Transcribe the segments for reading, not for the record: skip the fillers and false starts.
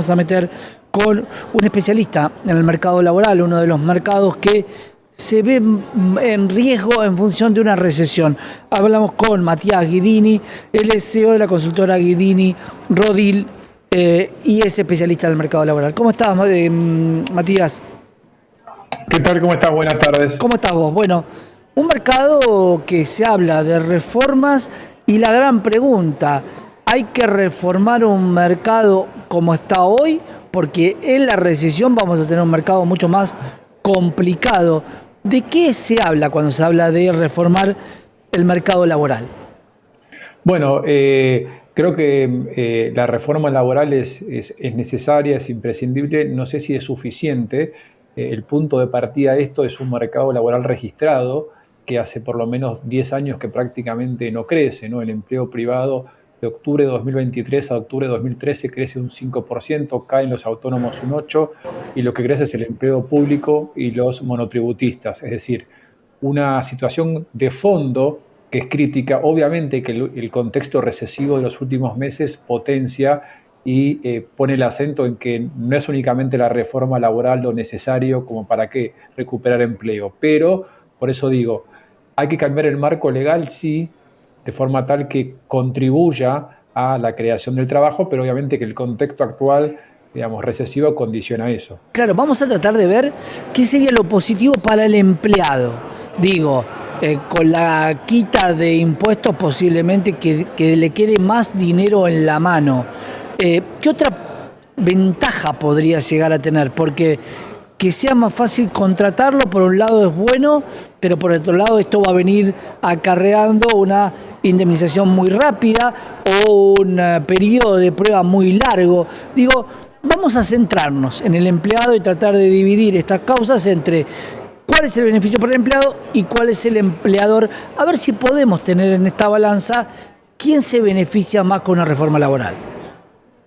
vamos a meter con un especialista en el mercado laboral, uno de los mercados que se ve en riesgo en función de una recesión. Hablamos con Matías Guidini, él es CEO de la consultora Guidini Rodil y es especialista en el mercado laboral. ¿Cómo estás, Matías? ¿Qué tal? ¿Cómo estás? Buenas tardes. ¿Cómo estás vos? Bueno, un mercado que se habla de reformas y la gran pregunta, ¿hay que reformar un mercado como está hoy? Porque en la recesión vamos a tener un mercado mucho más complicado. ¿De qué se habla cuando se habla de reformar el mercado laboral? Bueno, creo que la reforma laboral es necesaria, es imprescindible. No sé si es suficiente. El punto de partida de esto es un mercado laboral registrado que hace por lo menos 10 años que prácticamente no crece, ¿no? El empleo privado de octubre de 2023 a octubre de 2013 crece un 5%, caen los autónomos un 8%, y lo que crece es el empleo público y los monotributistas. Es decir, una situación de fondo que es crítica. Obviamente que el contexto recesivo de los últimos meses potencia y pone el acento en que no es únicamente la reforma laboral lo necesario como para que recuperar empleo, pero por eso digo, hay que cambiar el marco legal, sí, de forma tal que contribuya a la creación del trabajo, pero obviamente que el contexto actual, digamos, recesivo condiciona eso. Claro, vamos a tratar de ver qué sería lo positivo para el empleado. Digo, con la quita de impuestos posiblemente que le quede más dinero en la mano. ¿Qué otra ventaja podría llegar a tener? Porque que sea más fácil contratarlo, por un lado es bueno, pero por otro lado esto va a venir acarreando una indemnización muy rápida o un periodo de prueba muy largo. Digo, vamos a centrarnos en el empleado y tratar de dividir estas causas entre cuál es el beneficio para el empleado y cuál es el empleador, a ver si podemos tener en esta balanza quién se beneficia más con una reforma laboral.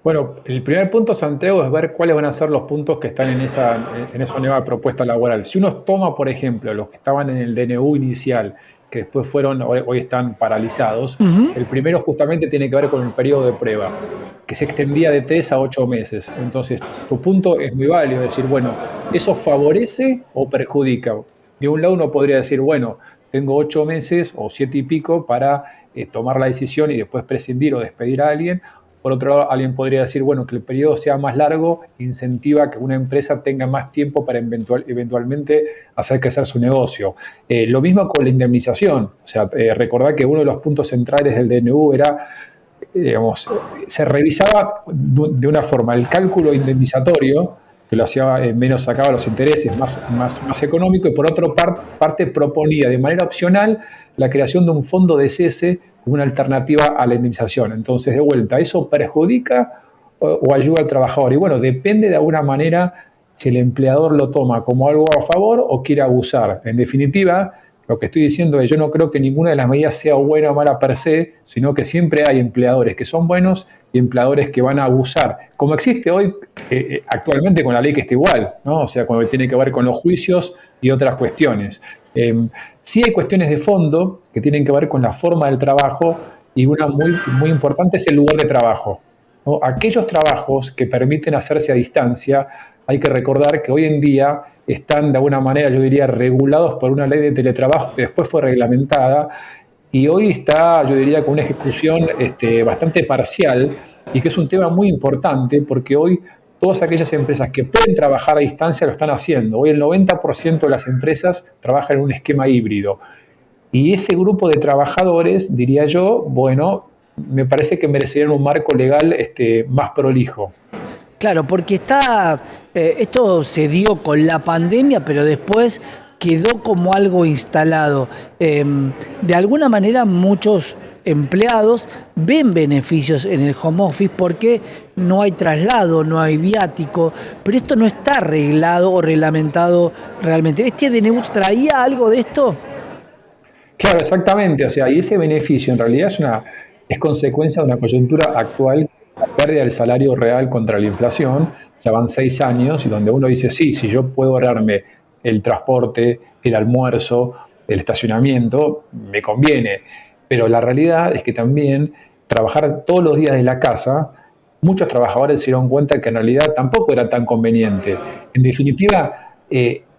Bueno, el primer punto, Santiago, es ver cuáles van a ser los puntos que están en esa nueva propuesta laboral. Si uno toma, por ejemplo, los que estaban en el DNU inicial, que después hoy están paralizados, el primero justamente tiene que ver con el periodo de prueba, que se extendía de 3 a 8 meses. Entonces, tu punto es muy válido, decir, bueno, ¿eso favorece o perjudica? De un lado uno podría decir, bueno, tengo 8 meses o 7 y pico para tomar la decisión y después prescindir o despedir a alguien. Por otro lado, alguien podría decir, bueno, que el periodo sea más largo, incentiva que una empresa tenga más tiempo para eventualmente hacer crecer su negocio. Lo mismo con la indemnización. O sea, recordad que uno de los puntos centrales del DNU era, digamos, se revisaba de una forma el cálculo indemnizatorio, que lo hacía menos, sacaba los intereses, más económico, y por otra parte proponía de manera opcional la creación de un fondo de cese como una alternativa a la indemnización. Entonces, de vuelta, ¿eso perjudica o ayuda al trabajador? Y bueno, depende de alguna manera si el empleador lo toma como algo a favor o quiere abusar. En definitiva, lo que estoy diciendo es, yo no creo que ninguna de las medidas sea buena o mala per se, sino que siempre hay empleadores que son buenos y empleadores que van a abusar, como existe hoy actualmente con la ley que está igual, ¿no? O sea, cuando tiene que ver con los juicios y otras cuestiones. Sí hay cuestiones de fondo que tienen que ver con la forma del trabajo y una muy importante es el lugar de trabajo, ¿no? Aquellos trabajos que permiten hacerse a distancia, hay que recordar que hoy en día están de alguna manera, yo diría, regulados por una ley de teletrabajo que después fue reglamentada y hoy está, yo diría, con una ejecución bastante parcial y que es un tema muy importante porque hoy todas aquellas empresas que pueden trabajar a distancia lo están haciendo. Hoy el 90% de las empresas trabajan en un esquema híbrido. Y ese grupo de trabajadores, diría yo, bueno, me parece que merecerían un marco legal más prolijo. Claro, porque esto se dio con la pandemia, pero después quedó como algo instalado. De alguna manera muchos empleados ven beneficios en el home office porque no hay traslado, no hay viático, pero esto no está arreglado o reglamentado realmente. ¿Este DNU traía algo de esto? Claro, exactamente. O sea, y ese beneficio en realidad es consecuencia de una coyuntura actual, la pérdida del salario real contra la inflación. Ya van 6 años y donde uno dice, sí, si yo puedo ahorrarme el transporte, el almuerzo, el estacionamiento, me conviene. Pero la realidad es que también trabajar todos los días de la casa muchos trabajadores se dieron cuenta que en realidad tampoco era tan conveniente. En definitiva,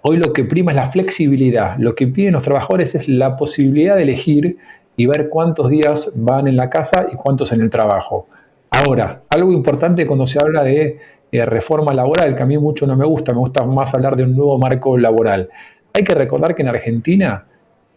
hoy lo que prima es la flexibilidad. Lo que piden los trabajadores es la posibilidad de elegir y ver cuántos días van en la casa y cuántos en el trabajo. Ahora, algo importante cuando se habla de reforma laboral, que a mí mucho no me gusta más hablar de un nuevo marco laboral. Hay que recordar que en Argentina,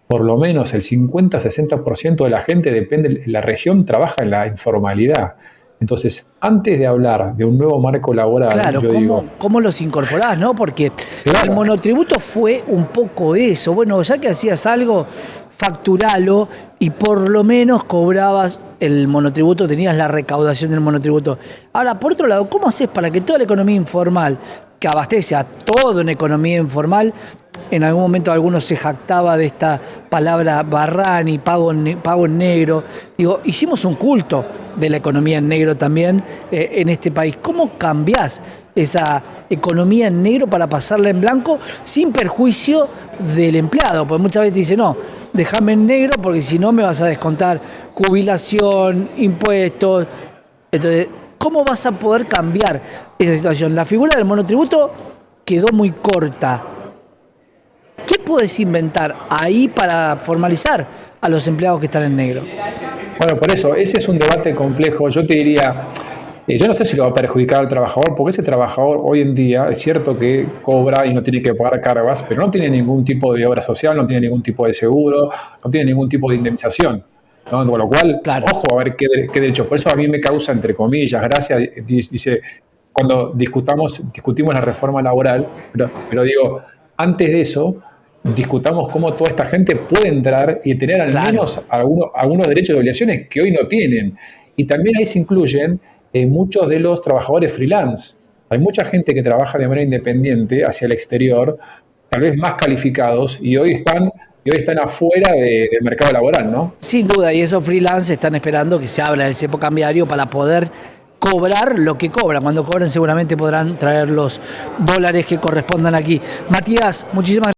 por lo menos el 50-60% de la gente depende de la región, trabaja en la informalidad. Entonces, antes de hablar de un nuevo marco laboral, Claro, yo digo, ¿cómo los incorporás, no? Porque el claro, monotributo fue un poco eso. Bueno, ya que hacías algo, facturalo y por lo menos cobrabas el monotributo, tenías la recaudación del monotributo. Ahora, por otro lado, ¿cómo haces para que toda la economía informal, que abastece a toda una economía informal, en algún momento algunos se jactaba de esta palabra Barrani, pago en negro? Digo, hicimos un culto de la economía en negro también en este país. ¿Cómo cambiás esa economía en negro para pasarla en blanco sin perjuicio del empleado? Porque muchas veces dice, no, déjame en negro porque si no me vas a descontar jubilación, impuestos. Entonces, ¿cómo vas a poder cambiar esa situación? La figura del monotributo quedó muy corta. ¿Qué puedes inventar ahí para formalizar a los empleados que están en negro? bueno, por eso, ese es un debate complejo. Yo te diría, yo no sé si lo va a perjudicar al trabajador, porque ese trabajador hoy en día es cierto que cobra y no tiene que pagar cargas, pero no tiene ningún tipo de obra social, no tiene ningún tipo de seguro, no tiene ningún tipo de indemnización, ¿no? Con lo cual, Claro. ojo a ver qué derechos. Por eso a mí me causa, entre comillas, gracia, dice, cuando discutimos la reforma laboral, pero digo, antes de eso, discutamos cómo toda esta gente puede entrar y tener al Claro. menos algunos derechos y obligaciones que hoy no tienen. Y también ahí se incluyen muchos de los trabajadores freelance. Hay mucha gente que trabaja de manera independiente hacia el exterior, tal vez más calificados, y hoy están afuera del mercado laboral, ¿no? Sin duda, y esos freelance están esperando que se abra el cepo cambiario para poder cobrar lo que cobran. Cuando cobren seguramente podrán traer los dólares que correspondan aquí. Matías, muchísimas gracias.